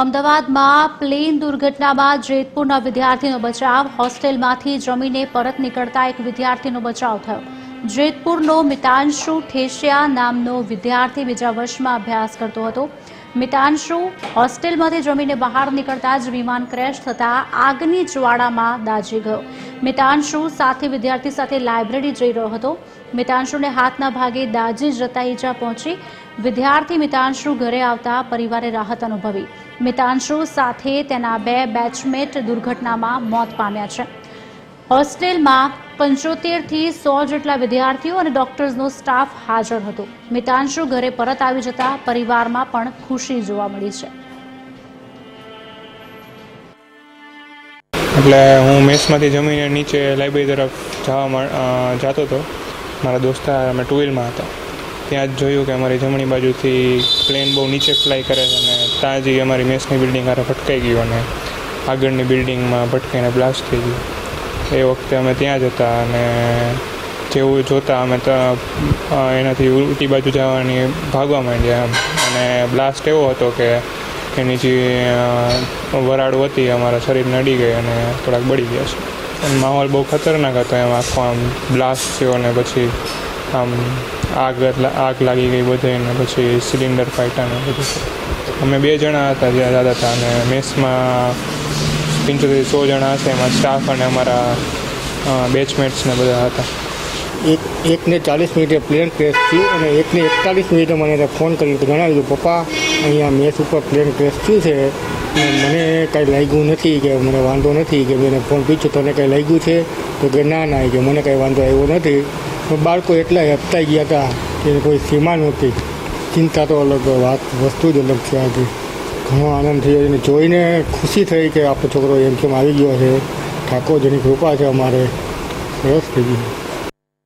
અમદાવાદમાં પ્લેન દુર્ઘટનામાં જેતપુરના વિદ્યાર્થીનો બચાવ. હોસ્ટેલમાંથી જમીને પરત નીકળતા એક વિદ્યાર્થીનો બચાવ થયો. જેતપુરનો મિતાંશુ ઠેસિયા નામનો વિદ્યાર્થી બીજા વર્ષમાં અભ્યાસ કરતો હતો. મિતાંશુ હોસ્ટેલમાંથી જમીને બહાર નીકળતા જ વિમાન ક્રેશ થતા આગની જ્વાળામાં દાઝી ગયો. મિતાંશુ સાથી વિદ્યાર્થી સાથે લાઇબ્રેરી જઈ રહ્યો હતો. મિતાંશુને હાથના ભાગે દાઝી જતા ઈજા પહોંચી. વિદ્યાર્થી મિતાંશુ ઘરે આવતા પરિવારે રાહત અનુભવી. મિતાંશુ સાથે તેના 2 બેચમેટ દુર્ઘટનામાં મોત પામ્યા છે. હોસ્ટેલમાં 75 થી 100 જેટલા વિદ્યાર્થીઓ અને ડોક્ટર્સનો સ્ટાફ હાજર હતો. મિતાંશુ ઘરે પરત આવી જતા પરિવારમાં પણ ખુશી જોવા મળી છે. એટલે હું મેસમાંથી જમીને નીચે લાઇબ્રેરી તરફ જતો હતો. મારા દોસ્તાર અમે 2 વ્હીલમાં હતા. ત્યાં જ જોયું કે અમારી જમણી બાજુથી પ્લેન બહુ નીચે ફ્લાય કરે છે અને ત્યાં જ અમારી મેસની બિલ્ડિંગ હારે ભટકાઈ ગયું અને આગળની બિલ્ડિંગમાં ભટકાઈને બ્લાસ્ટ થઈ ગયું. એ વખતે અમે ત્યાં જ હતા અને જેવું જોતાં અમે એનાથી ઉલટી બાજુ જવાની ભાગવા માંડ્યા એમ. અને બ્લાસ્ટ એવો હતો કે એની જે વરાળ હતી અમારા શરીરને અડી ગઈ અને થોડાક બળી ગયા છે. અને માહોલ બહુ ખતરનાક હતો એમ. આખો આમ બ્લાસ્ટ થયો અને પછી આમ આગ લાગી ગઈ બધે ને પછી સિલિન્ડર ફાટ્યા ને બધું. અમે 2 જણા હતા જ્યાં જતા હતા અને મેસમાં 75-100 જણા હશે. એમાં સ્ટાફ અને અમારા બેચમેટ્સ ને બધા હતા. એકને 40 મિનિટે પ્લેન ક્રેશ થયું અને એકને 41 મિનિટે મને ફોન કરી જણાવ્યું પપ્પા અહીંયા મેસ ઉપર પ્લેન ક્રેશ થયું છે. મને કાંઈ લાગ્યું નથી કે મને વાંધો નથી કે મેં ફોન પૂછ્યું તને કાંઈ લાગ્યું છે તો કે ના કે મને કાંઈ વાંધો આવ્યો નથી. બાળકો એટલા હપતાઈ ગયા હતા કે કોઈ સીમા નહોતી. ચિંતા તો અલગ વસ્તુ જ અલગ છે. આજે ઘણો આનંદ થયો એને જોઈને ખુશી થઈ કે આપણો છોકરો એમ કેમ આવી ગયો છે. ઠાકોરજીની કૃપા છે અમારે. સરસ થઈ ગયું.